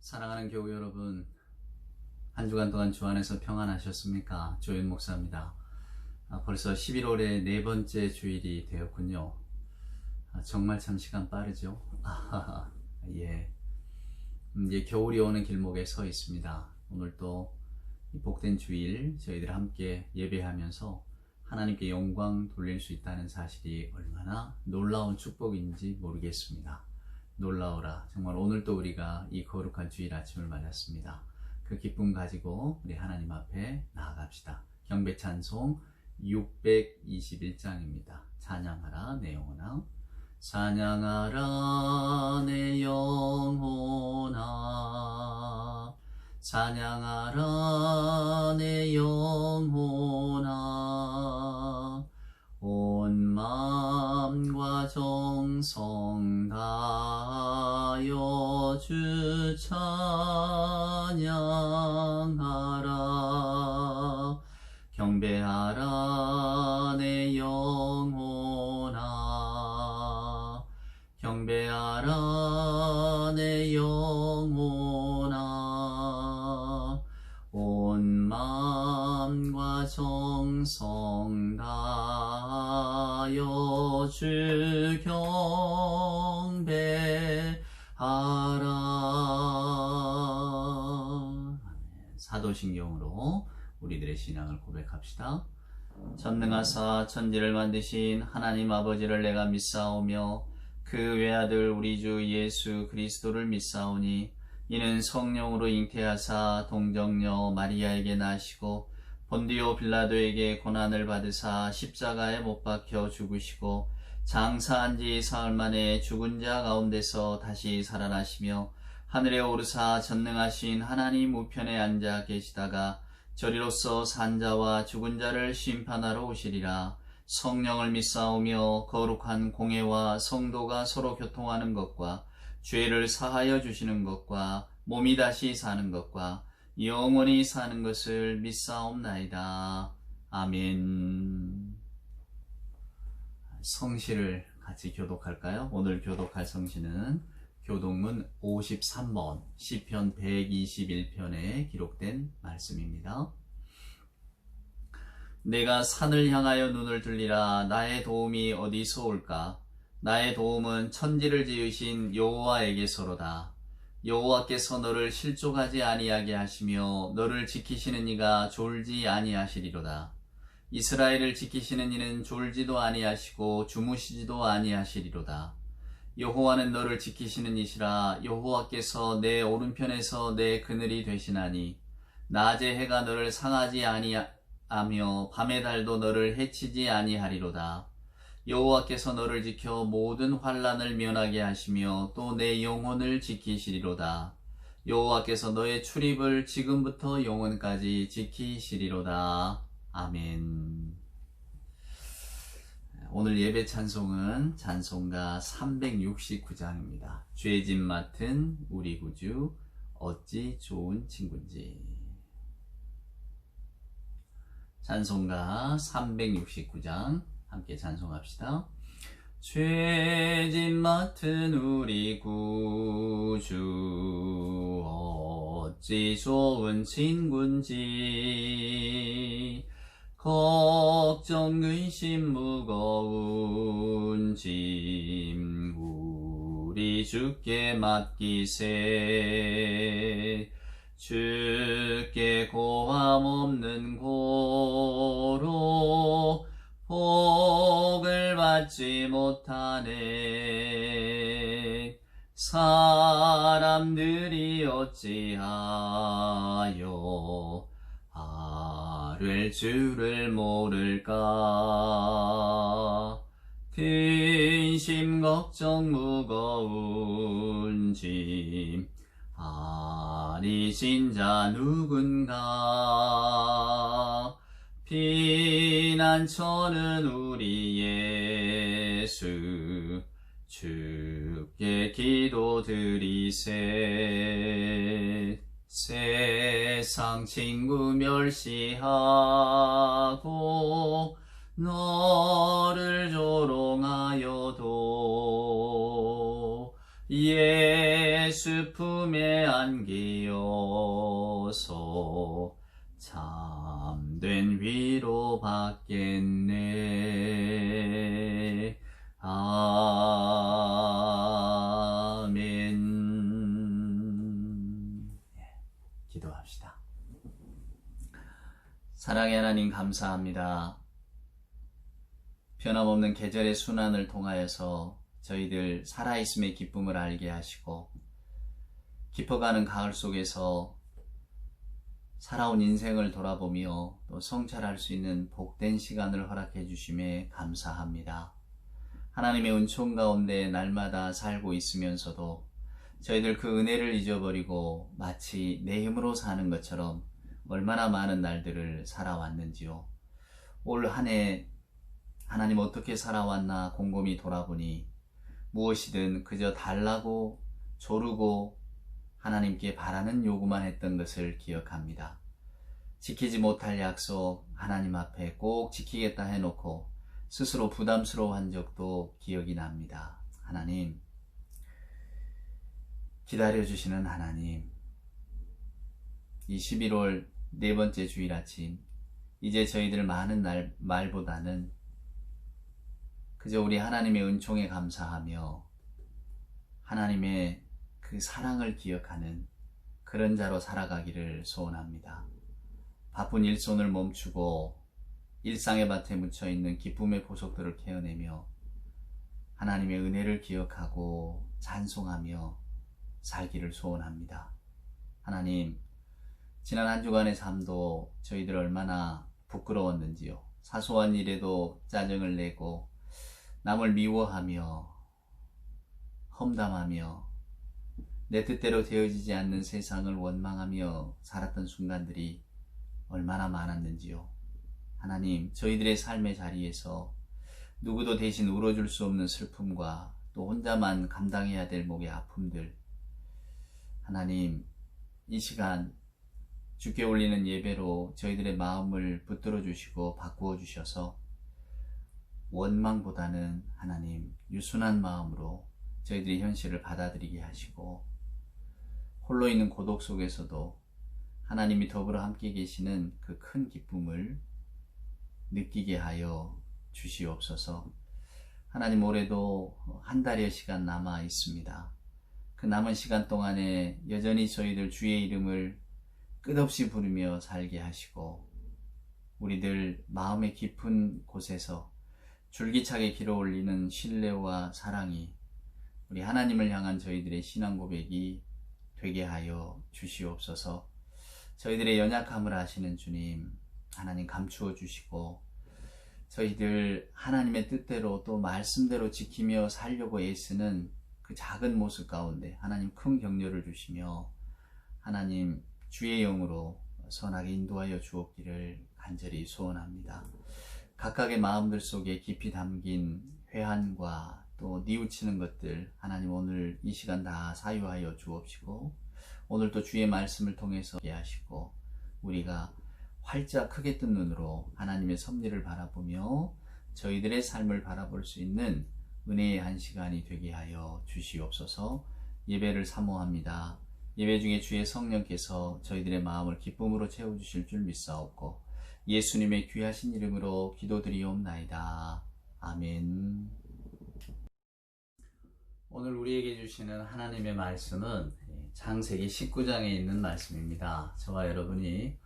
사랑하는 교우 여러분, 한 주간 동안 주 안에서 평안하셨습니까? 조윤 목사입니다. 벌써 11월의 네 번째 주일이 되었군요. 정말 참 시간 빠르죠? 예. 이제 겨울이 오는 길목에 서 있습니다. 오늘 또 복된 주일 저희들 함께 예배하면서 하나님께 영광 돌릴 수 있다는 사실이 얼마나 놀라운 축복인지 모르겠습니다. 놀라워라. 정말 오늘도 우리가 이 거룩한 주일 아침을 맞았습니다. 그 기쁨 가지고 우리 하나님 앞에 나아갑시다. 경배 찬송 621장입니다. 찬양하라 내 영혼아. 찬양하라 내 영혼아. 찬양하라 내 영혼아. 온 마음과 정성 다하여 주 찬양하라. 경배하라 내 영혼아. 경배하라 내 영혼아. 온 마음과 정성 다하여 주 경배하라. 사도신경으로 우리들의 신앙을 고백합시다. 전능하사 천지를 만드신 하나님 아버지를 내가 믿사오며 그 외아들 우리 주 예수 그리스도를 믿사오니 이는 성령으로 잉태하사 동정녀 마리아에게 나시고 본디오 빌라도에게 고난을 받으사 십자가에 못 박혀 죽으시고 장사한 지 사흘 만에 죽은 자 가운데서 다시 살아나시며 하늘에 오르사 전능하신 하나님 우편에 앉아 계시다가 저리로서 산자와 죽은 자를 심판하러 오시리라. 성령을 믿사오며 거룩한 공회와 성도가 서로 교통하는 것과 죄를 사하여 주시는 것과 몸이 다시 사는 것과 영원히 사는 것을 믿사옵나이다. 아멘. 성시를 같이 교독할까요? 오늘 교독할 성시는 교독문 53번 시편 121편에 기록된 말씀입니다. 내가 산을 향하여 눈을 들리라. 나의 도움이 어디서 올까? 나의 도움은 천지를 지으신 여호와에게서로다. 여호와께서 너를 실족하지 아니하게 하시며 너를 지키시는 이가 졸지 아니하시리로다. 이스라엘을 지키시는 이는 졸지도 아니하시고 주무시지도 아니하시리로다. 여호와는 너를 지키시는 이시라. 여호와께서 내 오른편에서 내 그늘이 되시나니 낮에 해가 너를 상하지 아니하며 밤의 달도 너를 해치지 아니하리로다. 여호와께서 너를 지켜 모든 환난을 면하게 하시며 또 내 영혼을 지키시리로다. 여호와께서 너의 출입을 지금부터 영원까지 지키시리로다. 아멘. 오늘 예배 찬송은 찬송가 369장입니다. 죄짐 맡은 우리 구주 어찌 좋은 친구인지. 찬송가 369장 함께 찬송합시다. 죄짐 맡은 우리 구주 어찌 좋은 친구인지. 걱정 의심 무거운 짐 우리 주께 맡기세. 주께 고함 없는 고로 복을 받지 못하네. 사람들이 어찌하여 아뢰 주를 모를까. 근심 걱정 무거운 짐 아니 진자 누군가. 피난처는 우리 예수 주께 기도드리세. 세상 친구 멸시하고 너를 조롱하여도 예수 품에 안기어서 참된 위로 받겠네. 아멘. 기도합시다. 사랑의 하나님, 감사합니다. 변함없는 계절의 순환을 통하여서 저희들 살아있음의 기쁨을 알게 하시고, 깊어가는 가을 속에서 살아온 인생을 돌아보며 또 성찰할 수 있는 복된 시간을 허락해 주심에 감사합니다. 하나님의 은총 가운데 날마다 살고 있으면서도 저희들 그 은혜를 잊어버리고 마치 내 힘으로 사는 것처럼 얼마나 많은 날들을 살아왔는지요. 올 한 해 하나님 어떻게 살아왔나 곰곰이 돌아보니 무엇이든 그저 달라고 조르고 하나님께 바라는 요구만 했던 것을 기억합니다. 지키지 못할 약속 하나님 앞에 꼭 지키겠다 해놓고 스스로 부담스러워한 적도 기억이 납니다. 하나님, 기다려주시는 하나님, 이 11월 네 번째 주일 아침, 이제 저희들 많은 말보다는 그저 우리 하나님의 은총에 감사하며 하나님의 그 사랑을 기억하는 그런 자로 살아가기를 소원합니다. 바쁜 일손을 멈추고 일상의 밭에 묻혀있는 기쁨의 보석들을 캐어내며 하나님의 은혜를 기억하고 찬송하며 살기를 소원합니다. 하나님, 지난 한 주간의 삶도 저희들 얼마나 부끄러웠는지요. 사소한 일에도 짜증을 내고 남을 미워하며 험담하며 내 뜻대로 되어지지 않는 세상을 원망하며 살았던 순간들이 얼마나 많았는지요. 하나님, 저희들의 삶의 자리에서 누구도 대신 울어줄 수 없는 슬픔과 또 혼자만 감당해야 될 목의 아픔들, 하나님, 이 시간 주께 올리는 예배로 저희들의 마음을 붙들어 주시고 바꾸어 주셔서 원망보다는 하나님 유순한 마음으로 저희들의 현실을 받아들이게 하시고, 홀로 있는 고독 속에서도 하나님이 더불어 함께 계시는 그 큰 기쁨을 느끼게 하여 주시옵소서. 하나님, 올해도 한 달여 시간 남아 있습니다. 그 남은 시간 동안에 여전히 저희들 주의 이름을 끝없이 부르며 살게 하시고, 우리들 마음의 깊은 곳에서 줄기차게 길어올리는 신뢰와 사랑이 우리 하나님을 향한 저희들의 신앙 고백이 되게 하여 주시옵소서. 저희들의 연약함을 아시는 주님, 하나님 감추어 주시고, 저희들 하나님의 뜻대로 또 말씀대로 지키며 살려고 애쓰는 그 작은 모습 가운데 하나님 큰 격려를 주시며, 하나님 주의 영으로 선하게 인도하여 주옵기를 간절히 소원합니다. 각각의 마음들 속에 깊이 담긴 회한과 또 뉘우치는 것들, 하나님 오늘 이 시간 다 사유하여 주옵시고, 오늘 또 주의 말씀을 통해서 하게 하시고, 우리가 활짝 크게 뜬 눈으로 하나님의 섭리를 바라보며 저희들의 삶을 바라볼 수 있는 은혜의 한 시간이 되게 하여 주시옵소서. 예배를 사모합니다. 예배 중에 주의 성령께서 저희들의 마음을 기쁨으로 채워주실 줄 믿사옵고, 예수님의 귀하신 이름으로 기도드리옵나이다. 아멘. 오늘 우리에게 주시는 하나님의 말씀은 창세기 19장에 있는 말씀입니다. 저와 여러분이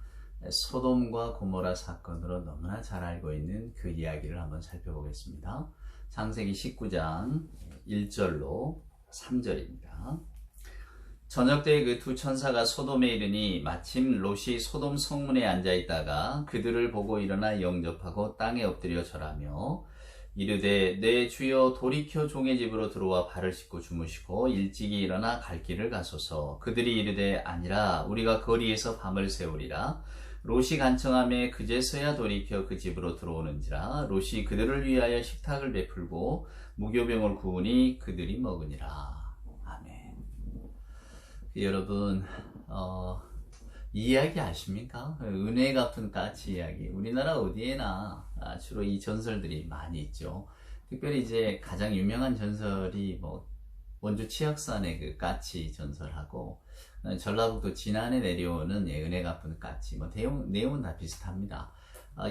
소돔과 고모라 사건으로 너무나 잘 알고 있는 그 이야기를 한번 살펴보겠습니다. 창세기 19장 1절로 3절입니다. 저녁때 그 두 천사가 소돔에 이르니 마침 롯이 소돔 성문에 앉아있다가 그들을 보고 일어나 영접하고 땅에 엎드려 절하며 이르되 내 주여 돌이켜 종의 집으로 들어와 발을 씻고 주무시고 일찍이 일어나 갈 길을 가소서. 그들이 이르되 아니라 우리가 거리에서 밤을 새우리라. 롯이 간청하매 그제서야 돌이켜 그 집으로 들어오는지라. 롯이 그들을 위하여 식탁을 베풀고 무교병을 구우니 그들이 먹으니라. 아멘. 여러분, 이 이야기 아십니까? 은혜 갚은 까치 이야기. 우리나라 어디에나 주로 이 전설들이 많이 있죠. 특별히 이제 가장 유명한 전설이 원주 치악산의 그 까치 전설하고 전라북도 진안에 내려오는 은혜 갚은 까치 뭐 내용은 다 비슷합니다.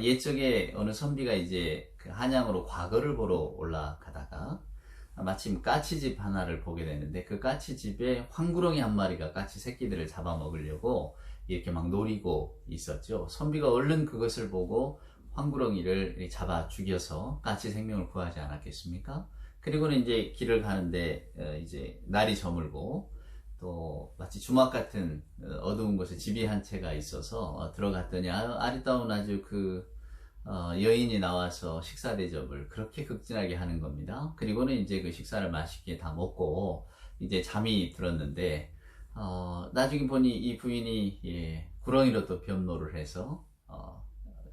옛적에 어느 선비가 이제 그 한양으로 과거를 보러 올라가다가 마침 까치집 하나를 보게 되는데 그 까치집에 황구렁이 한 마리가 까치 새끼들을 잡아먹으려고 이렇게 막 노리고 있었죠. 선비가 얼른 그것을 보고 황구렁이를 잡아 죽여서 까치 생명을 구하지 않았겠습니까? 그리고는 이제 길을 가는데 이제 날이 저물고 또 마치 주막 같은 어두운 곳에 집이 한 채가 있어서 들어갔더니 아리따운 아주 그 여인이 나와서 식사 대접을 그렇게 극진하게 하는 겁니다. 그리고는 이제 그 식사를 맛있게 다 먹고 이제 잠이 들었는데 나중에 보니 이 부인이 구렁이로 또 변모를 해서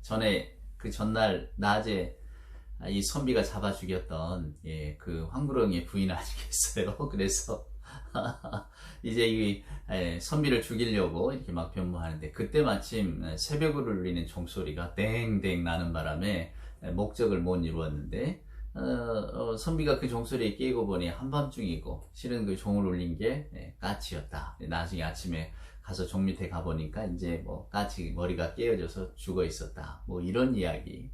전에 그 전날 낮에 이 선비가 잡아 죽였던 그 황구렁이의 부인 아니겠어요? 그래서 이제 이 선비를 죽이려고 이렇게 막 변모하는데 그때 마침 새벽을 울리는 종소리가 땡땡 나는 바람에 목적을 못 이루었는데 선비가 그 종소리에 깨고 보니 한밤중이고 실은 그 종을 울린 게 까치였다. 나중에 아침에 가서 종 밑에 가보니까 이제 뭐 까치 머리가 깨어져서 죽어 있었다. 뭐 이런 이야기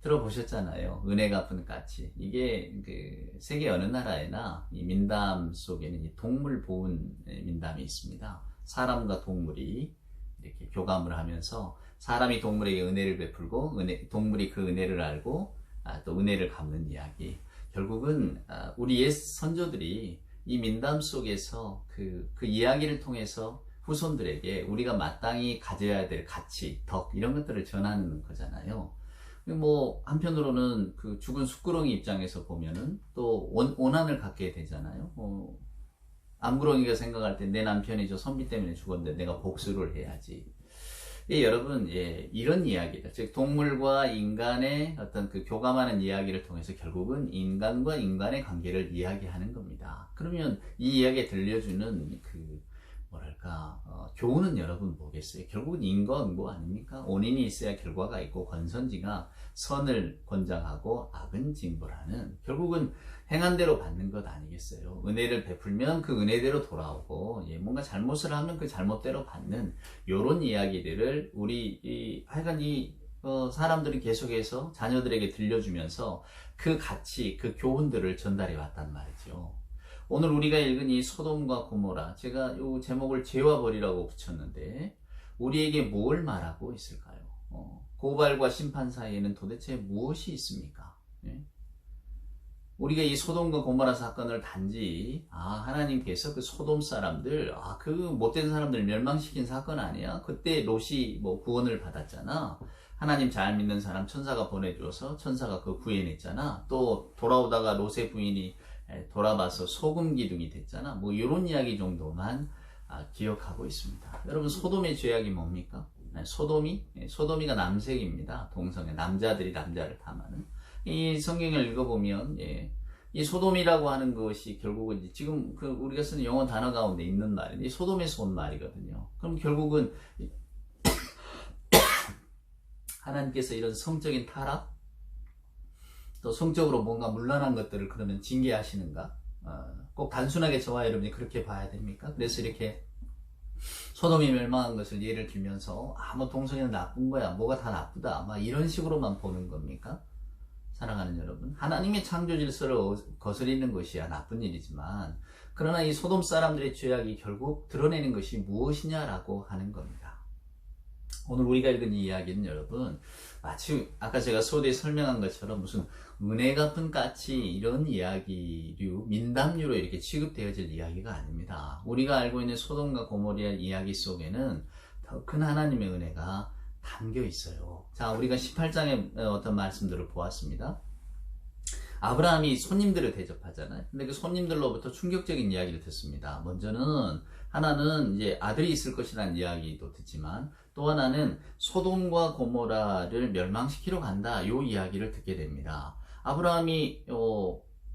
들어보셨잖아요. 은혜 갚은 까치. 이게 그 세계 어느 나라에나 이 민담 속에는 이 동물 보훈 민담이 있습니다. 사람과 동물이 이렇게 교감을 하면서 사람이 동물에게 은혜를 베풀고 동물이 그 은혜를 알고 또 은혜를 갚는 이야기. 결국은 우리 옛 선조들이 이 민담 속에서 그 이야기를 통해서 후손들에게 우리가 마땅히 가져야 될 가치, 덕 이런 것들을 전하는 거잖아요. 뭐 한편으로는 그 죽은 숯구렁이 입장에서 보면은 또 원한을 갖게 되잖아요. 암구렁이가 생각할 때 내 남편이 저 선비 때문에 죽었는데 내가 복수를 해야지. 여러분, 이런 이야기들, 즉 동물과 인간의 어떤 그 교감하는 이야기를 통해서 결국은 인간과 인간의 관계를 이야기하는 겁니다. 그러면 이 이야기에 들려주는 그 뭐랄까 교훈은 여러분 뭐겠어요? 결국은 인과 응보 아닙니까? 원인이 있어야 결과가 있고 권선지가 선을 권장하고 악은 징벌하는, 결국은 행한 대로 받는 것 아니겠어요? 은혜를 베풀면 그 은혜대로 돌아오고 뭔가 잘못을 하면 그 잘못대로 받는 요런 이야기들을 우리 하여간 사람들이 계속해서 자녀들에게 들려주면서 그 가치, 그 교훈들을 전달해 왔단 말이죠. 오늘 우리가 읽은 이 소돔과 고모라, 제가 이 제목을 죄와 벌이라고 붙였는데 우리에게 뭘 말하고 있을까요? 고발과 심판 사이에는 도대체 무엇이 있습니까? 우리가 이 소돔과 고모라 사건을 단지 하나님께서 그 소돔 사람들, 그 못된 사람들 멸망시킨 사건 아니야? 그때 롯이 뭐 구원을 받았잖아. 하나님 잘 믿는 사람 천사가 보내줘서 천사가 그 구해냈잖아. 또 돌아오다가 롯의 부인이 돌아봐서 소금 기둥이 됐잖아. 뭐 이런 이야기 정도만 기억하고 있습니다. 여러분, 소돔의 죄악이 뭡니까? 소돔이가 남색입니다. 동성애, 남자들이 남자를 탐하는. 이 성경을 읽어보면 이 소돔이라고 하는 것이 결국은 지금 우리가 쓰는 영어 단어 가운데 있는 말인데 이 소돔에서 온 말이거든요. 그럼 결국은 하나님께서 이런 성적인 타락, 또 성적으로 뭔가 문란한 것들을 그러면 징계하시는가? 꼭 단순하게 저와 여러분이 그렇게 봐야 됩니까? 그래서 이렇게 소돔이 멸망한 것을 예를 들면서 뭐 동성애는 나쁜 거야, 뭐가 다 나쁘다, 막 이런 식으로만 보는 겁니까? 사랑하는 여러분, 하나님의 창조 질서를 거스리는 것이야 나쁜 일이지만, 그러나 이 소돔 사람들의 죄악이 결국 드러내는 것이 무엇이냐라고 하는 겁니다. 오늘 우리가 읽은 이 이야기는 여러분, 마치 아까 제가 소대에 설명한 것처럼 무슨 은혜 갚은 까치 이런 이야기류, 민담류로 이렇게 취급되어질 이야기가 아닙니다. 우리가 알고 있는 소돔과 고모리아 이야기 속에는 더 큰 하나님의 은혜가 담겨 있어요. 자, 우리가 18장의 어떤 말씀들을 보았습니다. 아브라함이 손님들을 대접하잖아요. 근데 그 손님들로부터 충격적인 이야기를 듣습니다. 먼저는 하나는 이제 아들이 있을 것이라는 이야기도 듣지만, 또 하나는 소돔과 고모라를 멸망시키러 간다, 요 이야기를 듣게 됩니다. 아브라함이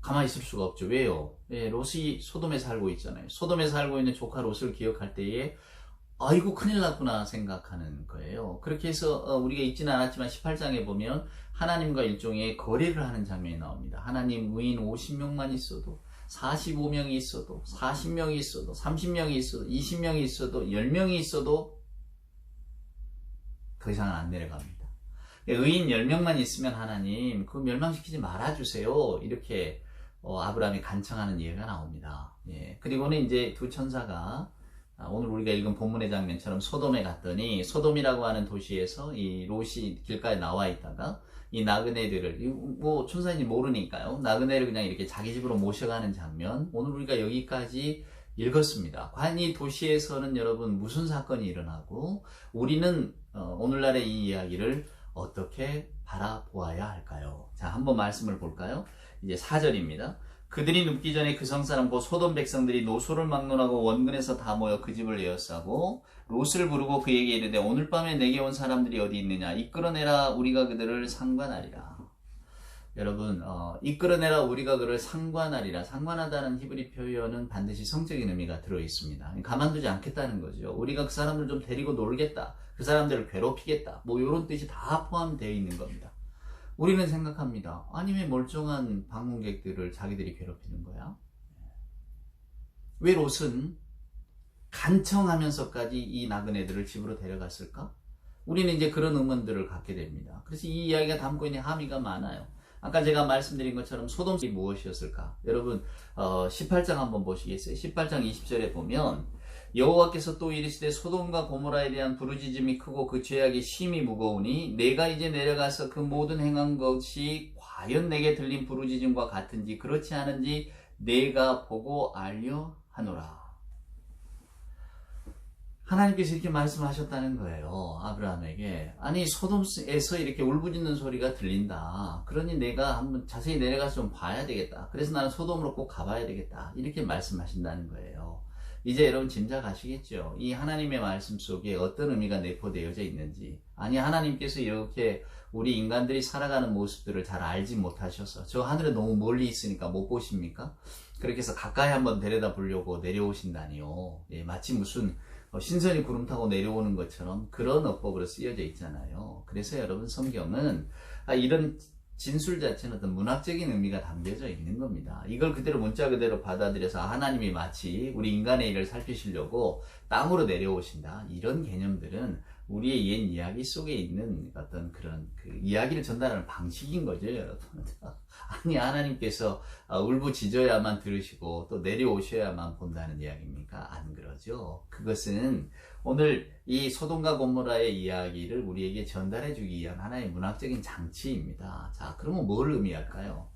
가만히 있을 수가 없죠. 왜요? 롯이 소돔에 살고 있잖아요. 소돔에 살고 있는 조카 롯을 기억할 때에 아이고 큰일 났구나 생각하는 거예요. 그렇게 해서 우리가 읽지는 않았지만 18장에 보면 하나님과 일종의 거래를 하는 장면이 나옵니다. 하나님, 의인 50명만 있어도 45명이 있어도 40명이 있어도 30명이 있어도 20명이 있어도 10명이 있어도 더 이상은 안 내려갑니다. 의인 10명만 있으면 하나님 그 멸망시키지 말아주세요. 이렇게 아브라함이 간청하는 예가 나옵니다. 예. 그리고는 이제 두 천사가 오늘 우리가 읽은 본문의 장면처럼 소돔에 갔더니 소돔이라고 하는 도시에서 이 롯이 길가에 나와 있다가 이 나그네들을 뭐 천사인지 모르니까요. 나그네를 그냥 이렇게 자기 집으로 모셔가는 장면 오늘 우리가 여기까지 읽었습니다. 과연 이 도시에서는 여러분 무슨 사건이 일어나고 우리는 오늘날의 이 이야기를 어떻게 바라보아야 할까요? 자, 한번 말씀을 볼까요? 이제 4절입니다. 그들이 눕기 전에 그 성사람 곧 소돔 백성들이 노소를 막론하고 원근에서 다 모여 그 집을 에워싸고 롯을 부르고 그에게 이르되 오늘 밤에 내게 온 사람들이 어디 있느냐 이끌어내라 우리가 그들을 상관하리라. 여러분 이끌어내라 우리가 그를 상관하리라. 상관하다는 히브리 표현은 반드시 성적인 의미가 들어있습니다. 가만두지 않겠다는 거죠. 우리가 그 사람들 좀 데리고 놀겠다. 그 사람들을 괴롭히겠다. 뭐 이런 뜻이 다 포함되어 있는 겁니다. 우리는 생각합니다. 아니 왜 멀쩡한 방문객들을 자기들이 괴롭히는 거야? 왜 롯은 간청하면서까지 이 나그네들을 집으로 데려갔을까? 우리는 이제 그런 의문들을 갖게 됩니다. 그래서 이 이야기가 담고 있는 함의가 많아요. 아까 제가 말씀드린 것처럼 소돔이 무엇이었을까? 여러분 18장 한번 보시겠어요? 18장 20절에 보면 여호와께서 또 이르시되 소돔과 고모라에 대한 부르짖음이 크고 그 죄악이 심히 무거우니 내가 이제 내려가서 그 모든 행한 것이 과연 내게 들린 부르짖음과 같은지 그렇지 않은지 내가 보고 알려 하노라. 하나님께서 이렇게 말씀하셨다는 거예요. 아브라함에게. 아니 소돔에서 이렇게 울부짖는 소리가 들린다. 그러니 내가 한번 자세히 내려가서 좀 봐야 되겠다. 그래서 나는 소돔으로 꼭 가봐야 되겠다. 이렇게 말씀하신다는 거예요. 이제 여러분 짐작하시겠죠? 이 하나님의 말씀 속에 어떤 의미가 내포되어져 있는지. 아니 하나님께서 이렇게 우리 인간들이 살아가는 모습들을 잘 알지 못하셔서 저 하늘에 너무 멀리 있으니까 못 보십니까? 그렇게 해서 가까이 한번 데려다 보려고 내려오신다니요. 예, 마치 무슨 신선이 구름 타고 내려오는 것처럼 그런 어법으로 쓰여져 있잖아요. 그래서 여러분 성경은 이런 진술 자체는 어떤 문학적인 의미가 담겨져 있는 겁니다. 이걸 그대로 문자 그대로 받아들여서 하나님이 마치 우리 인간의 일을 살피시려고 땅으로 내려오신다. 이런 개념들은 우리의 옛 이야기 속에 있는 어떤 그런 그 이야기를 전달하는 방식인 거죠, 여러분. 아니 하나님께서 울부짖어야만 들으시고 또 내려오셔야만 본다는 이야기입니까? 안 그러죠. 그것은 오늘 이 소돔과 고모라의 이야기를 우리에게 전달해 주기 위한 하나의 문학적인 장치입니다. 자, 그러면 뭘 의미할까요?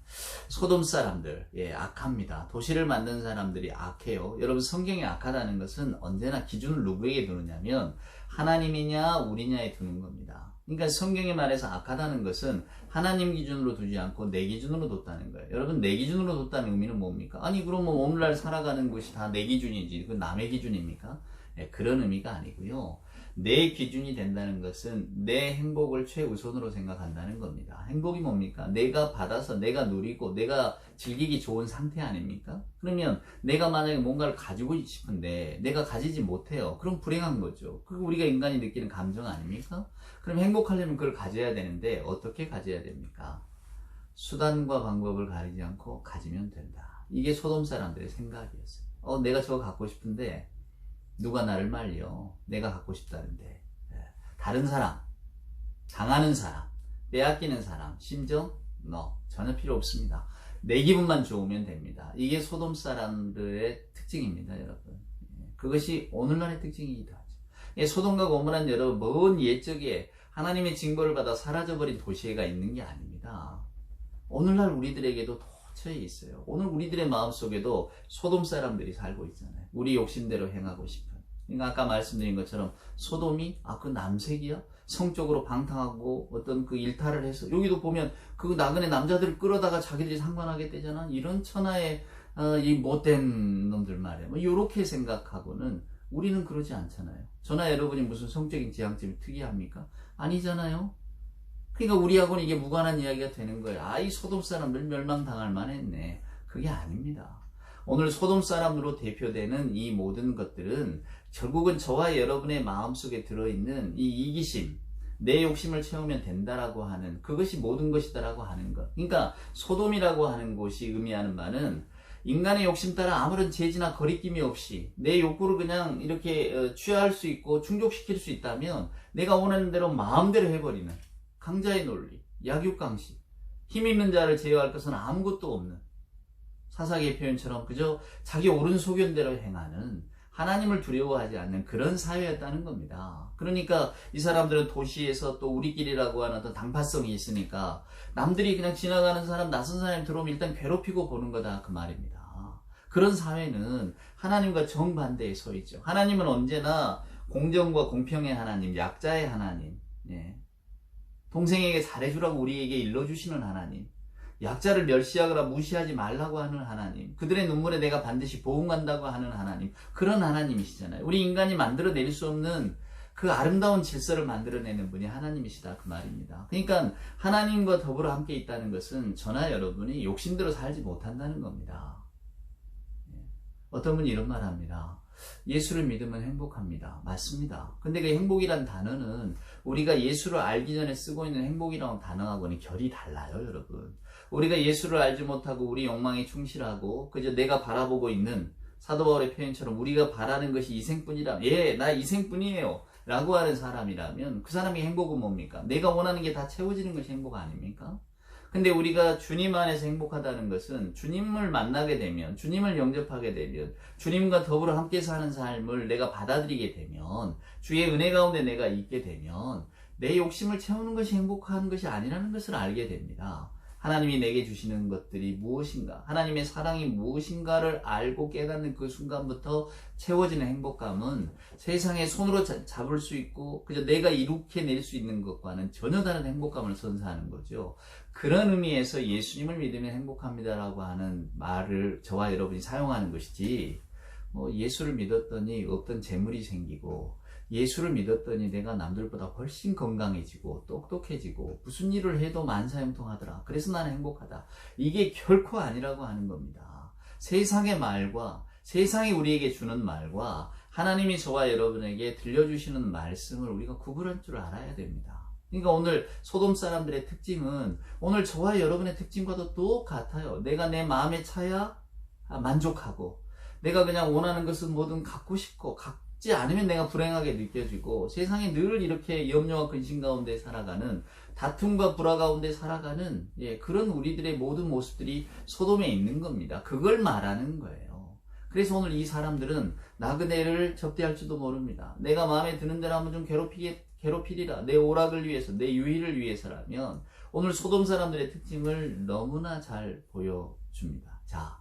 소돔 사람들, 예, 악합니다. 도시를 만든 사람들이 악해요. 여러분 성경이 악하다는 것은 언제나 기준을 누구에게 두느냐면 하나님이냐 우리냐에 두는 겁니다. 그러니까 성경에 말해서 악하다는 것은 하나님 기준으로 두지 않고 내 기준으로 뒀다는 거예요. 여러분 내 기준으로 뒀다는 의미는 뭡니까? 아니 그러면 오늘날 살아가는 것이 다 내 기준이지 그 남의 기준입니까? 네, 그런 의미가 아니고요. 내 기준이 된다는 것은 내 행복을 최우선으로 생각한다는 겁니다. 행복이 뭡니까? 내가 받아서 내가 누리고 내가 즐기기 좋은 상태 아닙니까? 그러면 내가 만약에 뭔가를 가지고 싶은데 내가 가지지 못해요. 그럼 불행한 거죠. 그거 우리가 인간이 느끼는 감정 아닙니까? 그럼 행복하려면 그걸 가져야 되는데 어떻게 가져야 됩니까? 수단과 방법을 가리지 않고 가지면 된다. 이게 소돔 사람들의 생각이었어요. 내가 저거 갖고 싶은데 누가 나를 말려. 내가 갖고 싶다는데. 다른 사람, 당하는 사람, 빼앗기는 사람, 심정? 전혀 필요 없습니다. 내 기분만 좋으면 됩니다. 이게 소돔 사람들의 특징입니다, 여러분. 그것이 오늘날의 특징이기도 하죠. 소돔과 고모라는 여러분, 먼 옛적에 하나님의 징벌을 받아 사라져버린 도시가 있는 게 아닙니다. 오늘날 우리들에게도 도처에 있어요. 오늘 우리들의 마음속에도 소돔 사람들이 살고 있잖아요. 우리 욕심대로 행하고 싶은. 그러니까 아까 말씀드린 것처럼 소돔이 그 남색이야? 성적으로 방탕하고 어떤 그 일탈을 해서 여기도 보면 그 나그네 남자들을 끌어다가 자기들이 상관하겠다잖아. 이런 천하의 이 못된 놈들 말이야. 뭐 이렇게 생각하고는 우리는 그러지 않잖아요. 저나 여러분이 무슨 성적인 지향점이 특이합니까? 아니잖아요. 그러니까 우리하고는 이게 무관한 이야기가 되는 거예요. 이 소돔 사람들 멸망당할 만했네. 그게 아닙니다. 오늘 소돔 사람으로 대표되는 이 모든 것들은 결국은 저와 여러분의 마음속에 들어있는 이 이기심, 내 욕심을 채우면 된다라고 하는 그것이 모든 것이다라고 하는 것. 그러니까 소돔이라고 하는 곳이 의미하는 바는 인간의 욕심 따라 아무런 제지나 거리낌이 없이 내 욕구를 그냥 이렇게 취할 수 있고 충족시킬 수 있다면 내가 원하는 대로 마음대로 해버리는 강자의 논리, 약육강식, 힘 있는 자를 제어할 것은 아무것도 없는 사사기의 표현처럼 그저 자기 옳은 소견대로 행하는 하나님을 두려워하지 않는 그런 사회였다는 겁니다. 그러니까 이 사람들은 도시에서 또 우리끼리라고 하는 어떤 당파성이 있으니까 남들이 그냥 지나가는 사람, 낯선 사람이 들어오면 일단 괴롭히고 보는 거다 그 말입니다. 그런 사회는 하나님과 정반대에 서 있죠. 하나님은 언제나 공정과 공평의 하나님, 약자의 하나님, 동생에게 잘해주라고 우리에게 일러주시는 하나님, 약자를 멸시하거나 무시하지 말라고 하는 하나님, 그들의 눈물에 내가 반드시 보응한다고 하는 하나님, 그런 하나님이시잖아요. 우리 인간이 만들어낼 수 없는 그 아름다운 질서를 만들어내는 분이 하나님이시다 그 말입니다. 그러니까 하나님과 더불어 함께 있다는 것은 저나 여러분이 욕심대로 살지 못한다는 겁니다. 어떤 분이 이런 말 합니다. 예수를 믿으면 행복합니다. 맞습니다. 근데 그 행복이란 단어는 우리가 예수를 알기 전에 쓰고 있는 행복이라는 단어하고는 결이 달라요, 여러분. 우리가 예수를 알지 못하고 우리 욕망에 충실하고 그저 내가 바라보고 있는 사도 바울의 표현처럼 우리가 바라는 것이 이생뿐이라, 나 이생뿐이에요 라고 하는 사람이라면 그 사람의 행복은 뭡니까? 내가 원하는 게 다 채워지는 것이 행복 아닙니까? 근데 우리가 주님 안에서 행복하다는 것은 주님을 만나게 되면, 주님을 영접하게 되면, 주님과 더불어 함께 사는 삶을 내가 받아들이게 되면, 주의 은혜 가운데 내가 있게 되면 내 욕심을 채우는 것이 행복한 것이 아니라는 것을 알게 됩니다. 하나님이 내게 주시는 것들이 무엇인가, 하나님의 사랑이 무엇인가를 알고 깨닫는 그 순간부터 채워지는 행복감은 세상에 손으로 잡을 수 있고 그저 내가 이룩해 낼 수 있는 것과는 전혀 다른 행복감을 선사하는 거죠. 그런 의미에서 예수님을 믿으면 행복합니다라고 하는 말을 저와 여러분이 사용하는 것이지, 예수를 믿었더니 없던 재물이 생기고, 예수를 믿었더니 내가 남들보다 훨씬 건강해지고 똑똑해지고 무슨 일을 해도 만사형통하더라, 그래서 나는 행복하다, 이게 결코 아니라고 하는 겁니다. 세상의 말과, 세상이 우리에게 주는 말과 하나님이 저와 여러분에게 들려주시는 말씀을 우리가 구분할 줄 알아야 됩니다. 그러니까 오늘 소돔 사람들의 특징은 오늘 저와 여러분의 특징과도 똑같아요. 내가 내 마음에 차야 만족하고, 내가 그냥 원하는 것은 뭐든 갖고 싶고, 갖지 않으면 내가 불행하게 느껴지고, 세상에 늘 이렇게 염려와 근심 가운데 살아가는, 다툼과 불화 가운데 살아가는 그런 우리들의 모든 모습들이 소돔에 있는 겁니다. 그걸 말하는 거예요. 그래서 오늘 이 사람들은 나그네를 접대할지도 모릅니다. 내가 마음에 드는 대로 하면 좀 괴롭히리라, 내 오락을 위해서, 내 유익을 위해서라면 오늘 소돔 사람들의 특징을 너무나 잘 보여줍니다. 자,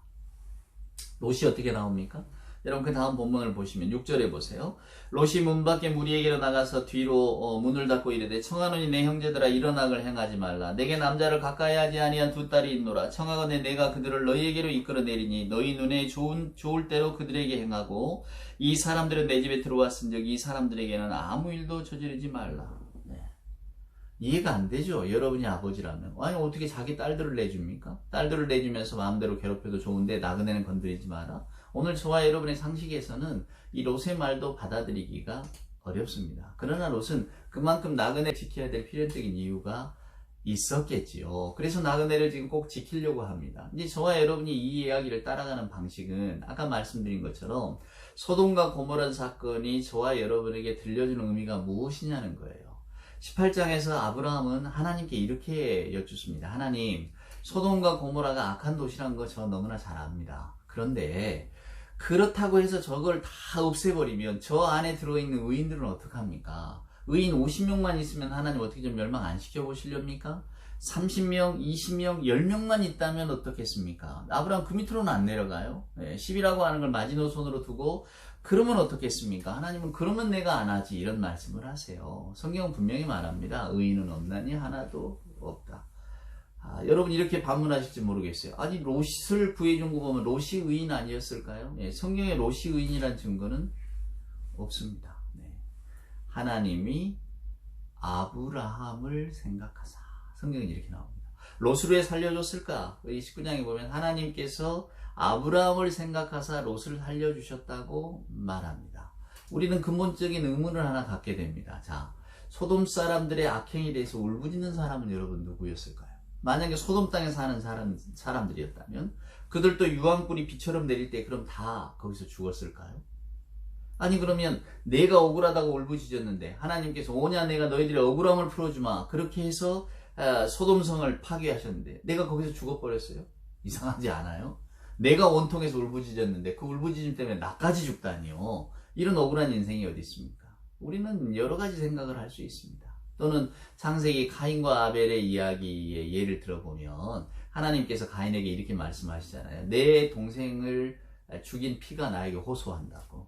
롯이 어떻게 나옵니까? 여러분 그 다음 본문을 보시면 6절에 보세요. 롯이 문 밖에 무리에게로 나가서 뒤로 문을 닫고 이르되, 청하노니 내 형제들아 일어나걸 행하지 말라. 내게 남자를 가까이 하지 아니한 두 딸이 있노라. 청하거늘 내가 그들을 너희에게로 이끌어내리니 너희 눈에 좋을 대로 그들에게 행하고, 이 사람들은 내 집에 들어왔은즉 이 사람들에게는 아무 일도 저지르지 말라. 이해가 안 되죠. 여러분이 아버지라면 아니 어떻게 자기 딸들을 내줍니까? 딸들을 내주면서 마음대로 괴롭혀도 좋은데 나그네는 건드리지 마라. 오늘 저와 여러분의 상식에서는 이 롯의 말도 받아들이기가 어렵습니다. 그러나 롯은 그만큼 나그네를 지켜야 될 필연적인 이유가 있었겠지요. 그래서 나그네를 지금 꼭 지키려고 합니다. 이제 저와 여러분이 이 이야기를 따라가는 방식은 아까 말씀드린 것처럼 소돔과 고모라 사건이 저와 여러분에게 들려주는 의미가 무엇이냐는 거예요. 18장에서 아브라함은 하나님께 이렇게 여쭙습니다. 하나님, 소돔과 고모라가 악한 도시란 거 저 너무나 잘 압니다. 그런데 그렇다고 해서 저걸 다 없애버리면 저 안에 들어있는 의인들은 어떡합니까? 의인 50명만 있으면 하나님 어떻게 좀 멸망 안 시켜보시렵니까? 30명, 20명, 10명만 있다면 어떻겠습니까? 아브라함 그 밑으로는 안 내려가요. 10이라고 하는 걸 마지노선으로 두고 그러면 어떻겠습니까? 하나님은 그러면 내가 안 하지, 이런 말씀을 하세요. 성경은 분명히 말합니다. 의인은 없나니 하나도 없다. 여러분 이렇게 반문하실지 모르겠어요. 아니 롯을 구해준 거 보면 롯이 의인 아니었을까요? 성경에 롯이 의인이란 증거는 없습니다. 하나님이 아브라함을 생각하사, 성경에 이렇게 나옵니다. 롯을 왜 살려줬을까? 이 19장에 보면 하나님께서 아브라함을 생각하사 롯을 살려주셨다고 말합니다. 우리는 근본적인 의문을 하나 갖게 됩니다. 자, 소돔 사람들의 악행에 대해서 울부짖는 사람은 여러분 누구였을까요? 만약에 소돔 땅에 사는 사람들이었다면 그들도 유황불이 비처럼 내릴 때 그럼 다 거기서 죽었을까요? 아니 그러면 내가 억울하다고 울부짖었는데 하나님께서 오냐 내가 너희들의 억울함을 풀어주마 그렇게 해서 소돔성을 파괴하셨는데 내가 거기서 죽어버렸어요? 이상하지 않아요? 내가 원통해서 울부짖었는데 그 울부짖음 때문에 나까지 죽다니요. 이런 억울한 인생이 어디 있습니까? 우리는 여러 가지 생각을 할 수 있습니다. 또는 창세기 카인과 아벨의 이야기의 예를 들어보면 하나님께서 가인에게 이렇게 말씀하시잖아요. 내 동생을 죽인 피가 나에게 호소한다고.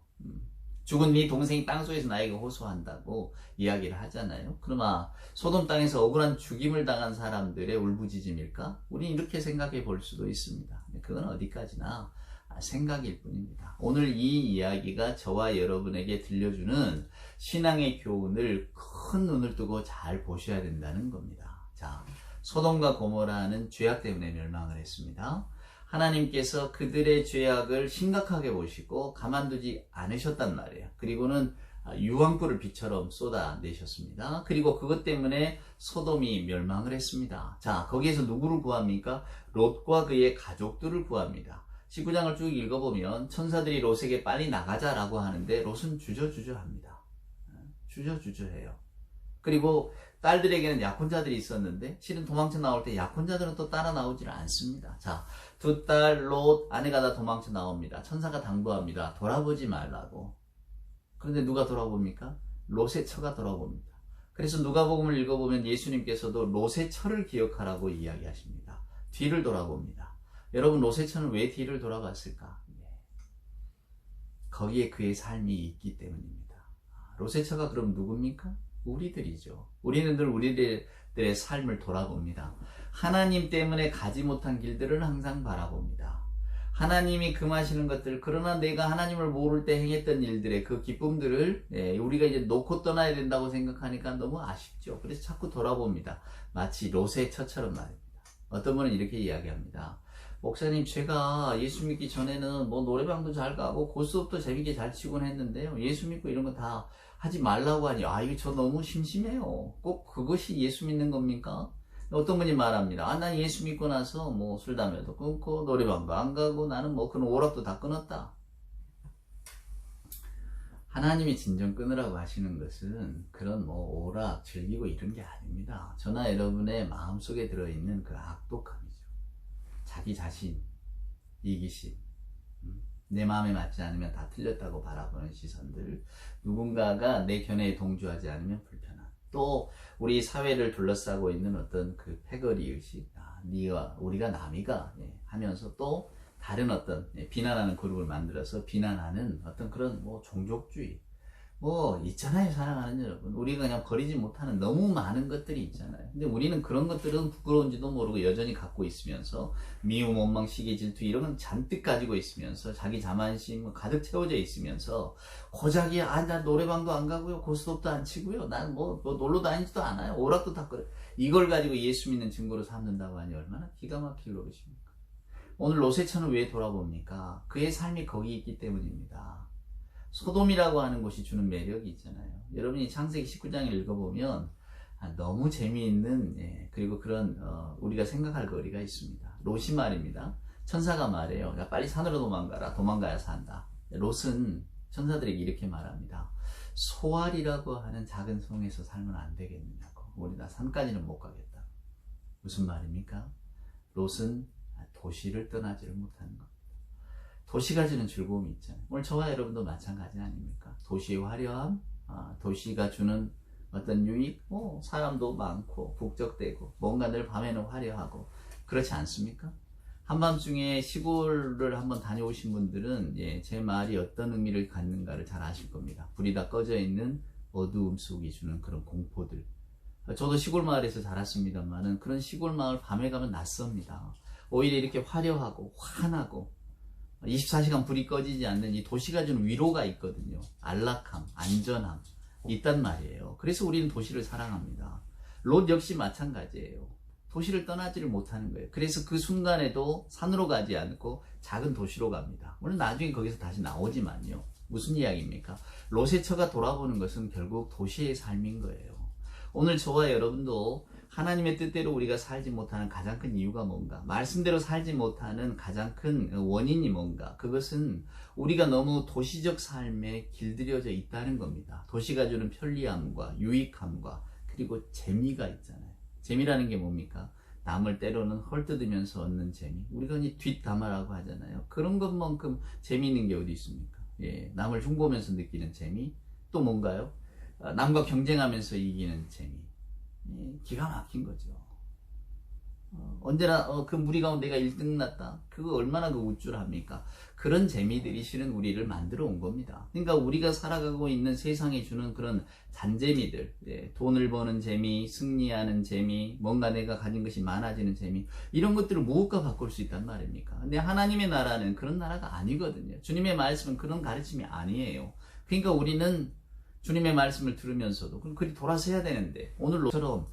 죽은 네 동생이 땅속에서 나에게 호소한다고 이야기를 하잖아요. 그러나 소돔 땅에서 억울한 죽임을 당한 사람들의 울부짖음일까? 우리는 이렇게 생각해 볼 수도 있습니다. 그건 어디까지나 생각일 뿐입니다. 오늘 이 이야기가 저와 여러분에게 들려주는 신앙의 교훈을 큰 눈을 뜨고 잘 보셔야 된다는 겁니다. 자, 소돔과 고모라는 죄악 때문에 멸망을 했습니다. 하나님께서 그들의 죄악을 심각하게 보시고 가만두지 않으셨단 말이에요. 그리고는 유황불을 비처럼 쏟아내셨습니다. 그리고 그것 때문에 소돔이 멸망을 했습니다. 자, 거기에서 누구를 구합니까? 롯과 그의 가족들을 구합니다. 19장을 쭉 읽어보면 천사들이 롯에게 빨리 나가자라고 하는데 롯은 주저주저합니다. 주저주저해요. 그리고 딸들에게는 약혼자들이 있었는데 실은 도망쳐 나올 때 약혼자들은 또 따라 나오질 않습니다. 자, 두 딸 롯 아내가 다 도망쳐 나옵니다. 천사가 당부합니다. 돌아보지 말라고. 그런데 누가 돌아봅니까? 롯의 처가 돌아봅니다. 그래서 누가복음을 읽어보면 예수님께서도 롯의 처를 기억하라고 이야기하십니다. 뒤를 돌아봅니다. 여러분 롯의 처는 왜 뒤를 돌아봤을까? 거기에 그의 삶이 있기 때문입니다. 롯의 처가 그럼 누굽니까? 우리들이죠. 우리는 늘 우리들의 삶을 돌아봅니다. 하나님 때문에 가지 못한 길들을 항상 바라봅니다. 하나님이 금하시는 것들, 그러나 내가 하나님을 모를 때 행했던 일들의 그 기쁨들을 우리가 이제 놓고 떠나야 된다고 생각하니까 너무 아쉽죠. 그래서 자꾸 돌아봅니다. 마치 롯의 처처럼 말입니다. 어떤 분은 이렇게 이야기합니다. 목사님, 제가 예수 믿기 전에는 뭐 노래방도 잘 가고 고스톱도 재밌게 잘 치곤 했는데요. 예수 믿고 이런 거 다 하지 말라고 하니, 이거 저 너무 심심해요. 꼭 그것이 예수 믿는 겁니까? 어떤 분이 말합니다. 난 예수 믿고 나서 뭐 술, 담배도 끊고 노래방도 안 가고 나는 뭐 그런 오락도 다 끊었다. 하나님이 진정 끊으라고 하시는 것은 그런 뭐 오락, 즐기고 이런 게 아닙니다. 저나 여러분의 마음속에 들어있는 그 악독함이죠. 자기 자신, 이기심, 내 마음에 맞지 않으면 다 틀렸다고 바라보는 시선들, 누군가가 내 견해에 동조하지 않으면 불편함, 또 우리 사회를 둘러싸고 있는 어떤 그 패거리 의식, 네가 우리가 남이가 하면서 또 다른 어떤 비난하는 그룹을 만들어서 비난하는 어떤 그런 뭐 종족주의, 뭐 있잖아요. 사랑하는 여러분, 우리가 그냥 버리지 못하는 너무 많은 것들이 있잖아요. 근데 우리는 그런 것들은 부끄러운지도 모르고 여전히 갖고 있으면서 미움, 원망, 시기, 질투 이런 건 잔뜩 가지고 있으면서 자기 자만심 가득 채워져 있으면서 고작이 나 노래방도 안 가고요, 고스톱도 안 치고요, 난 뭐 놀러 다니지도 않아요, 오락도 다 그래, 이걸 가지고 예수 믿는 증거로 삼는다고 하니 얼마나 기가 막힐 노릇입니까? 오늘 롯의 처는 왜 돌아봅니까? 그의 삶이 거기 있기 때문입니다. 소돔이라고 하는 곳이 주는 매력이 있잖아요. 여러분이 창세기 19장을 읽어보면 너무 재미있는 그리고 그런 우리가 생각할 거리가 있습니다. 롯이 말입니다. 천사가 말해요. 야, 빨리 산으로 도망가라. 도망가야 산다. 롯은 천사들에게 이렇게 말합니다. 소알이라고 하는 작은 성에서 살면 안 되겠느냐고. 우리 나 산까지는 못 가겠다. 무슨 말입니까? 롯은 도시를 떠나지를 못하는 겁니다. 도시가 주는 즐거움이 있잖아요. 오늘 저와 여러분도 마찬가지 아닙니까? 도시의 화려함, 도시가 주는 어떤 유익, 사람도 많고 북적대고 뭔가 늘 밤에는 화려하고 그렇지 않습니까? 한밤중에 시골을 한번 다녀오신 분들은 제 말이 어떤 의미를 갖는가를 잘 아실 겁니다. 불이 다 꺼져 있는 어두움 속이 주는 그런 공포들. 저도 시골 마을에서 자랐습니다만은 그런 시골 마을 밤에 가면 낯섭니다. 오히려 이렇게 화려하고 환하고 24시간 불이 꺼지지 않는 이 도시가 주는 위로가 있거든요. 안락함, 안전함 있단 말이에요. 그래서 우리는 도시를 사랑합니다. 롯 역시 마찬가지예요. 도시를 떠나지를 못하는 거예요. 그래서 그 순간에도 산으로 가지 않고 작은 도시로 갑니다. 물론 나중에 거기서 다시 나오지만요. 무슨 이야기입니까? 롯의 처가 돌아보는 것은 결국 도시의 삶인 거예요. 오늘 저와 여러분도 하나님의 뜻대로 우리가 살지 못하는 가장 큰 이유가 뭔가? 말씀대로 살지 못하는 가장 큰 원인이 뭔가? 그것은 우리가 너무 도시적 삶에 길들여져 있다는 겁니다. 도시가 주는 편리함과 유익함과 그리고 재미가 있잖아요. 재미라는 게 뭡니까? 남을 때로는 헐뜯으면서 얻는 재미. 우리가 이제 뒷담화라고 하잖아요. 그런 것만큼 재미있는 게 어디 있습니까? 예, 남을 흉보면서 느끼는 재미. 또 뭔가요? 남과 경쟁하면서 이기는 재미. 기가 막힌 거죠. 언제나 그 무리 가운데 내가 1등 났다. 그거 얼마나 그 우쭐합니까? 그런 재미들이 실은 우리를 만들어 온 겁니다. 그러니까 우리가 살아가고 있는 세상에 주는 그런 잔재미들, 돈을 버는 재미, 승리하는 재미, 뭔가 내가 가진 것이 많아지는 재미, 이런 것들을 무엇과 바꿀 수 있단 말입니까? 근데 하나님의 나라는 그런 나라가 아니거든요. 주님의 말씀은 그런 가르침이 아니에요. 그러니까 우리는 주님의 말씀을 들으면서도 그럼 그리 돌아서 해야 되는데 오늘처럼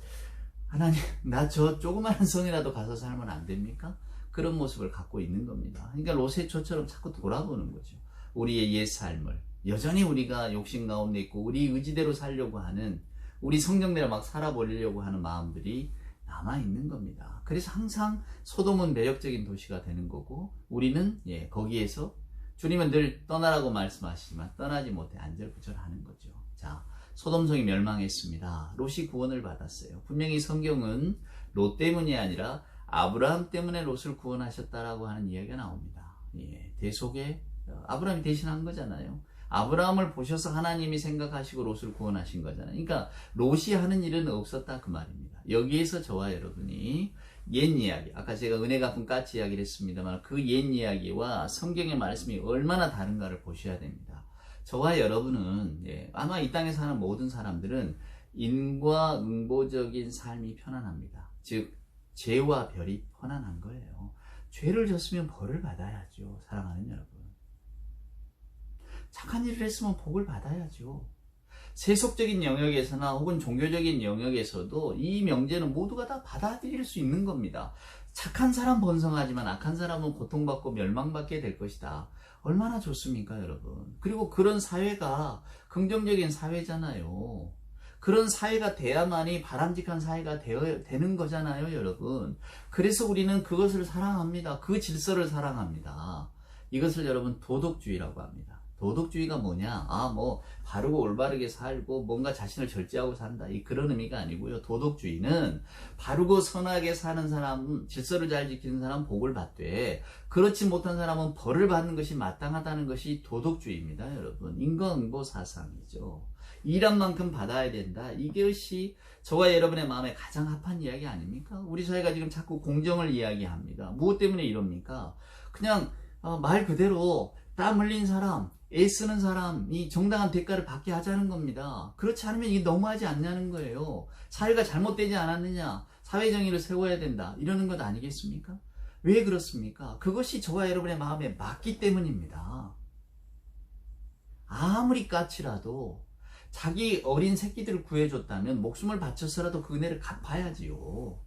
하나님 나 저 조그마한 성이라도 가서 살면 안 됩니까? 그런 모습을 갖고 있는 겁니다. 그러니까 로세초처럼 자꾸 돌아보는 거죠. 우리의 옛 삶을 여전히 우리가 욕심 가운데 있고 우리 의지대로 살려고 하는 우리 성경대로 막 살아보려고 하는 마음들이 남아있는 겁니다. 그래서 항상 소돔은 매력적인 도시가 되는 거고 우리는 거기에서 주님은 늘 떠나라고 말씀하시지만 떠나지 못해 안절부절하는 거죠. 자, 소돔성이 멸망했습니다. 롯이 구원을 받았어요. 분명히 성경은 롯 때문이 아니라 아브라함 때문에 롯을 구원하셨다라고 하는 이야기가 나옵니다. 대속에 아브라함이 대신한 거잖아요. 아브라함을 보셔서 하나님이 생각하시고 롯을 구원하신 거잖아요. 그러니까 롯이 하는 일은 없었다 그 말입니다. 여기에서 저와 여러분이 옛 이야기, 아까 제가 은혜 갚은 까치 이야기를 했습니다만 그 옛 이야기와 성경의 말씀이 얼마나 다른가를 보셔야 됩니다. 저와 여러분은 아마 이 땅에 사는 모든 사람들은 인과응보적인 삶이 편안합니다. 즉 죄와 별이 편안한 거예요. 죄를 졌으면 벌을 받아야죠. 사랑하는 여러분. 착한 일을 했으면 복을 받아야죠. 세속적인 영역에서나 혹은 종교적인 영역에서도 이 명제는 모두가 다 받아들일 수 있는 겁니다. 착한 사람 번성하지만 악한 사람은 고통받고 멸망받게 될 것이다. 얼마나 좋습니까, 여러분? 그리고 그런 사회가 긍정적인 사회잖아요. 그런 사회가 돼야만이 바람직한 사회가 되는 거잖아요, 여러분. 그래서 우리는 그것을 사랑합니다. 그 질서를 사랑합니다. 이것을 여러분 도덕주의라고 합니다. 도덕주의가 뭐냐? 바르고 올바르게 살고 뭔가 자신을 절제하고 산다. 그런 의미가 아니고요. 도덕주의는 바르고 선하게 사는 사람, 질서를 잘 지키는 사람 복을 받되 그렇지 못한 사람은 벌을 받는 것이 마땅하다는 것이 도덕주의입니다, 여러분. 인과응보 사상이죠. 일한 만큼 받아야 된다. 이것이 저와 여러분의 마음에 가장 합한 이야기 아닙니까? 우리 사회가 지금 자꾸 공정을 이야기합니다. 무엇 때문에 이럽니까? 그냥 말 그대로 땀 흘린 사람, 애쓰는 사람이 정당한 대가를 받게 하자는 겁니다. 그렇지 않으면 이게 너무하지 않냐는 거예요. 사회가 잘못되지 않았느냐, 사회정의를 세워야 된다, 이러는 것 아니겠습니까? 왜 그렇습니까? 그것이 저와 여러분의 마음에 맞기 때문입니다. 아무리 까칠해도 자기 어린 새끼들을 구해줬다면 목숨을 바쳐서라도 그 은혜를 갚아야지요.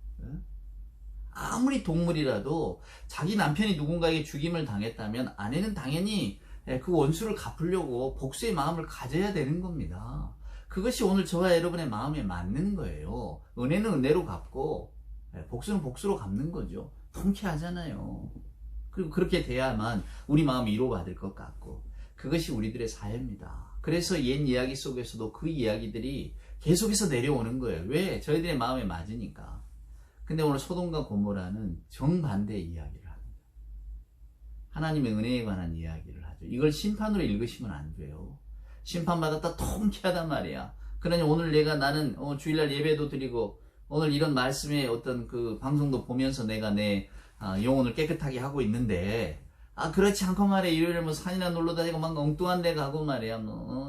아무리 동물이라도 자기 남편이 누군가에게 죽임을 당했다면 아내는 당연히 그 원수를 갚으려고 복수의 마음을 가져야 되는 겁니다. 그것이 오늘 저와 여러분의 마음에 맞는 거예요. 은혜는 은혜로 갚고 복수는 복수로 갚는 거죠. 통쾌하잖아요. 그리고 그렇게 돼야만 우리 마음이 위로받을 것 같고 그것이 우리들의 사회입니다. 그래서 옛 이야기 속에서도 그 이야기들이 계속해서 내려오는 거예요. 왜? 저희들의 마음에 맞으니까. 근데 오늘 소돔과 고모라는 정반대의 이야기를 합니다. 하나님의 은혜에 관한 이야기를 하죠. 이걸 심판으로 읽으시면 안 돼요. 심판받았다 통쾌하단 말이야. 그러니 오늘 나는 주일날 예배도 드리고 오늘 이런 말씀의 어떤 그 방송도 보면서 내가 내 영혼을 깨끗하게 하고 있는데 그렇지 않고 말이야. 일요일에 산이나 놀러 다니고 막 엉뚱한 데 가고 말이야.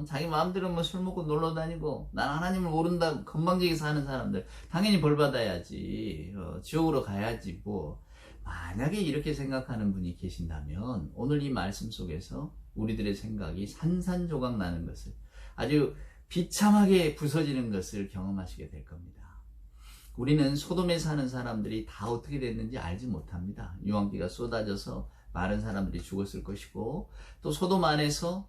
자기 마음대로 술 먹고 놀러 다니고 난 하나님을 모른다 건방지게 사는 사람들 당연히 벌 받아야지. 지옥으로 가야지 뭐. 만약에 이렇게 생각하는 분이 계신다면 오늘 이 말씀 속에서 우리들의 생각이 산산조각 나는 것을 아주 비참하게 부서지는 것을 경험하시게 될 겁니다. 우리는 소돔에 사는 사람들이 다 어떻게 됐는지 알지 못합니다. 유황비가 쏟아져서 많은 사람들이 죽었을 것이고 또 소돔 안에서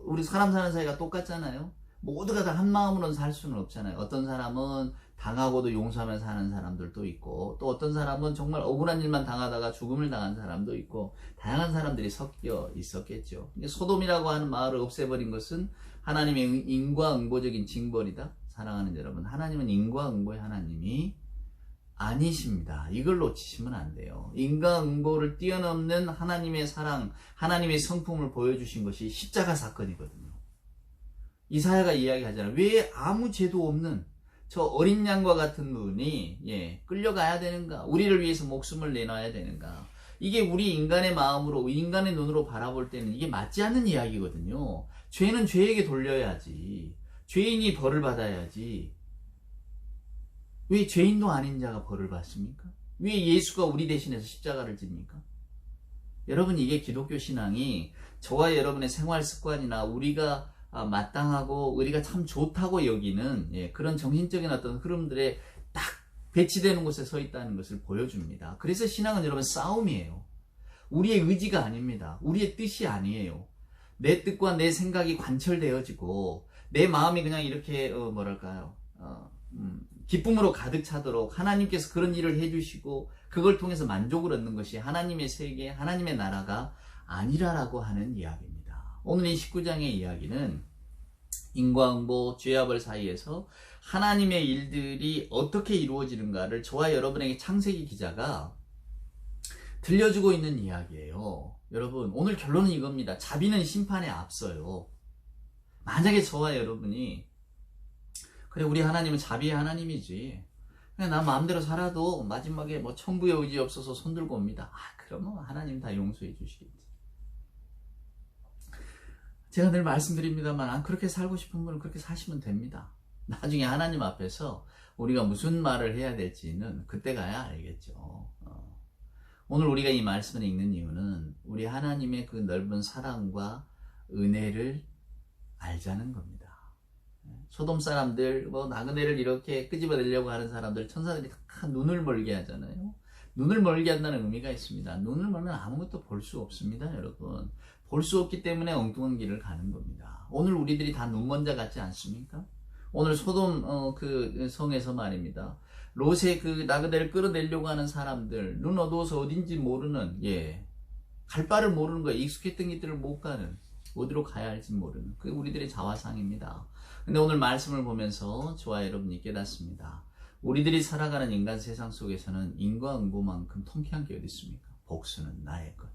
우리 사람 사는 사이가 똑같잖아요. 모두가 다 한 마음으로는 살 수는 없잖아요. 어떤 사람은 당하고도 용서하면서 사는 사람들도 있고, 또 어떤 사람은 정말 억울한 일만 당하다가 죽음을 당한 사람도 있고, 다양한 사람들이 섞여 있었겠죠. 소돔이라고 하는 마을을 없애버린 것은 하나님의 인과응보적인 징벌이다. 사랑하는 여러분, 하나님은 인과응보의 하나님이 아니십니다. 이걸 놓치시면 안 돼요. 인과응보를 뛰어넘는 하나님의 사랑, 하나님의 성품을 보여주신 것이 십자가 사건이거든요. 이사야가 이야기하잖아요. 왜 아무 죄도 없는 저 어린 양과 같은 분이 끌려가야 되는가? 우리를 위해서 목숨을 내놔야 되는가? 이게 우리 인간의 마음으로, 인간의 눈으로 바라볼 때는 이게 맞지 않는 이야기거든요. 죄는 죄에게 돌려야지. 죄인이 벌을 받아야지. 왜 죄인도 아닌 자가 벌을 받습니까? 왜 예수가 우리 대신해서 십자가를 집니까? 여러분, 이게 기독교 신앙이 저와 여러분의 생활 습관이나 우리가 마땅하고 우리가 참 좋다고 여기는 그런 정신적인 어떤 흐름들에 딱 배치되는 곳에 서 있다는 것을 보여줍니다. 그래서 신앙은 여러분 싸움이에요. 우리의 의지가 아닙니다. 우리의 뜻이 아니에요. 내 뜻과 내 생각이 관철되어지고 내 마음이 그냥 이렇게 기쁨으로 가득 차도록 하나님께서 그런 일을 해주시고 그걸 통해서 만족을 얻는 것이 하나님의 세계, 하나님의 나라가 아니라라고 하는 이야기입니다. 오늘 이 19장의 이야기는 인과응보, 죄와 벌 사이에서 하나님의 일들이 어떻게 이루어지는가를 저와 여러분에게 창세기 기자가 들려주고 있는 이야기예요. 여러분, 오늘 결론은 이겁니다. 자비는 심판에 앞서요. 만약에 저와 여러분이 그래, 우리 하나님은 자비의 하나님이지, 그냥 나 마음대로 살아도 마지막에 천부의 의지 없어서 손들고 옵니다. 그러면 하나님 다 용서해 주시겠지. 제가 늘 말씀드립니다만, 그렇게 살고 싶은 분은 그렇게 사시면 됩니다. 나중에 하나님 앞에서 우리가 무슨 말을 해야 될지는 그때 가야 알겠죠. 오늘 우리가 이 말씀을 읽는 이유는 우리 하나님의 그 넓은 사랑과 은혜를 알자는 겁니다. 소돔 사람들, 나그네를 이렇게 끄집어내려고 하는 사람들, 천사들이 다 눈을 멀게 하잖아요. 눈을 멀게 한다는 의미가 있습니다. 눈을 멀면 아무것도 볼 수 없습니다, 여러분. 볼 수 없기 때문에 엉뚱한 길을 가는 겁니다. 오늘 우리들이 다 눈먼 자 같지 않습니까? 오늘 소돔 그 성에서 말입니다. 롯의 그 나그네를 끌어내려고 하는 사람들, 눈 어두워서 어딘지 모르는, 갈 바를 모르는 거예요. 익숙했던 길들을 못 가는, 어디로 가야 할지 모르는, 그게 우리들의 자화상입니다. 근데 오늘 말씀을 보면서 저와 여러분이 깨닫습니다. 우리들이 살아가는 인간 세상 속에서는 인과응보만큼 통쾌한 게 어디 있습니까? 복수는 나의 것.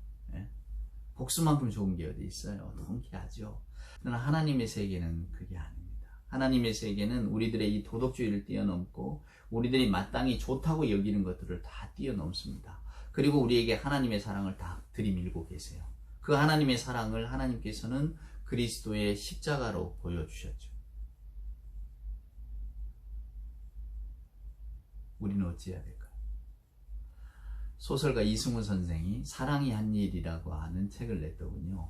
복수만큼 좋은 게 어디 있어요? 통쾌하죠. 그러나 하나님의 세계는 그게 아닙니다. 하나님의 세계는 우리들의 이 도덕주의를 뛰어넘고 우리들이 마땅히 좋다고 여기는 것들을 다 뛰어넘습니다. 그리고 우리에게 하나님의 사랑을 다 들이밀고 계세요. 그 하나님의 사랑을 하나님께서는 그리스도의 십자가로 보여주셨죠. 우리는 어찌해야 될까요? 소설가 이승우 선생이 사랑이 한 일이라고 하는 책을 냈더군요.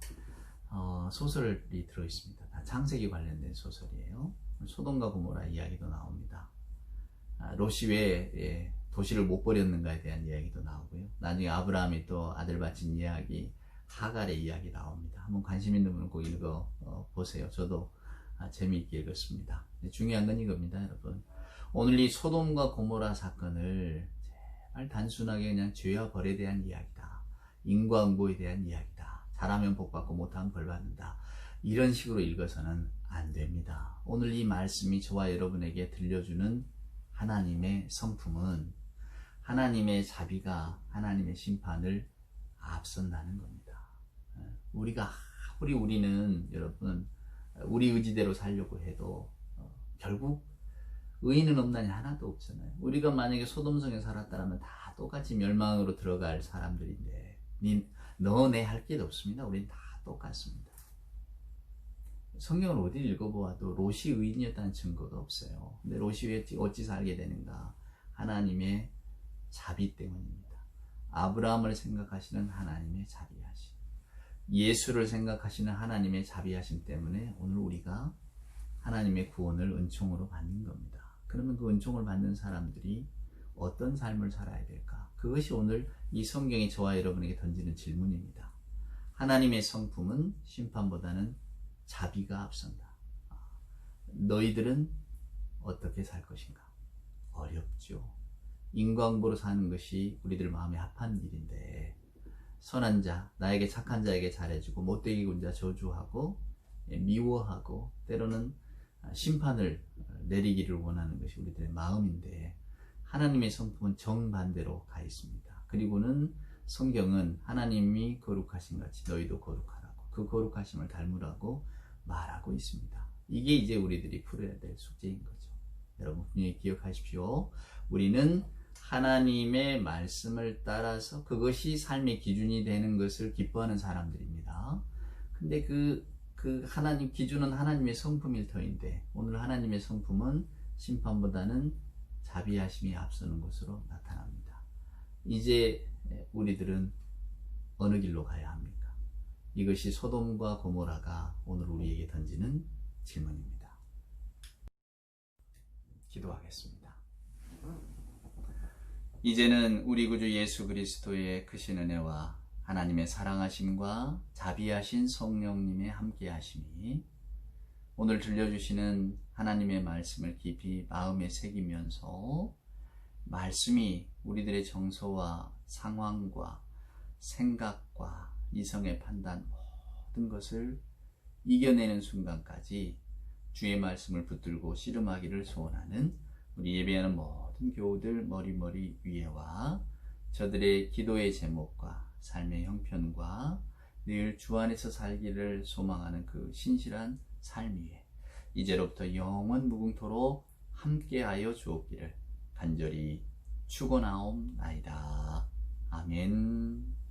소설이 들어있습니다. 다 창세기 관련된 소설이에요. 소돔과 고모라 이야기도 나옵니다. 롯이 왜 도시를 못 버렸는가에 대한 이야기도 나오고요. 나중에 아브라함이 또 아들 바친 이야기, 하갈의 이야기 나옵니다. 한번 관심 있는 분은 꼭 읽어보세요. 저도 재미있게 읽었습니다. 중요한 건 이겁니다, 여러분. 오늘 이 소돔과 고모라 사건을 제발 단순하게 그냥 죄와 벌에 대한 이야기다, 인과응보에 대한 이야기다, 잘하면 복받고 못하면 벌받는다, 이런 식으로 읽어서는 안 됩니다. 오늘 이 말씀이 저와 여러분에게 들려주는 하나님의 성품은 하나님의 자비가 하나님의 심판을 앞선다는 겁니다. 우리는 여러분 우리 의지대로 살려고 해도 결국 의인은 없나니 하나도 없잖아요. 우리가 만약에 소돔성에 살았다면 다 똑같이 멸망으로 들어갈 사람들인데 너네 할 게 없습니다. 우린 다 똑같습니다. 성경을 어디 읽어보아도 롯이 의인이었다는 증거가 없어요. 근데 롯이 왜 어찌 살게 되는가? 하나님의 자비 때문입니다. 아브라함을 생각하시는 하나님의 자비하심, 예수를 생각하시는 하나님의 자비하심 때문에 오늘 우리가 하나님의 구원을 은총으로 받는 겁니다. 그러면 그 은총을 받는 사람들이 어떤 삶을 살아야 될까? 그것이 오늘 이 성경이 저와 여러분에게 던지는 질문입니다. 하나님의 성품은 심판보다는 자비가 앞선다. 너희들은 어떻게 살 것인가? 어렵죠. 인과응보로 사는 것이 우리들 마음에 합한 길인데, 선한 자, 나에게 착한 자에게 잘해주고 못되게 군 자 저주하고 미워하고 때로는 심판을 내리기를 원하는 것이 우리들의 마음인데, 하나님의 성품은 정반대로 가 있습니다. 그리고는 성경은 하나님이 거룩하신 같이 너희도 거룩하라고, 그 거룩하심을 닮으라고 말하고 있습니다. 이게 이제 우리들이 풀어야 될 숙제인 거죠. 여러분 분명히 기억하십시오. 우리는 하나님의 말씀을 따라서 그것이 삶의 기준이 되는 것을 기뻐하는 사람들입니다. 근데 그 하나님 기준은 하나님의 성품일 터인데, 오늘 하나님의 성품은 심판보다는 자비하심이 앞서는 것으로 나타납니다. 이제 우리들은 어느 길로 가야 합니까? 이것이 소돔과 고모라가 오늘 우리에게 던지는 질문입니다. 기도하겠습니다. 이제는 우리 구주 예수 그리스도의 크신 은혜와 하나님의 사랑하심과 자비하신 성령님의 함께하심이 오늘 들려주시는 하나님의 말씀을 깊이 마음에 새기면서 말씀이 우리들의 정서와 상황과 생각과 이성의 판단 모든 것을 이겨내는 순간까지 주의 말씀을 붙들고 씨름하기를 소원하는 우리 예배하는 모든 교우들 머리 위에와 저들의 기도의 제목과 삶의 형편과 늘 주 안에서 살기를 소망하는 그 신실한 삶 위에 이제로부터 영원 무궁토록 함께하여 주옵기를 간절히 축원하옵나이다. 아멘.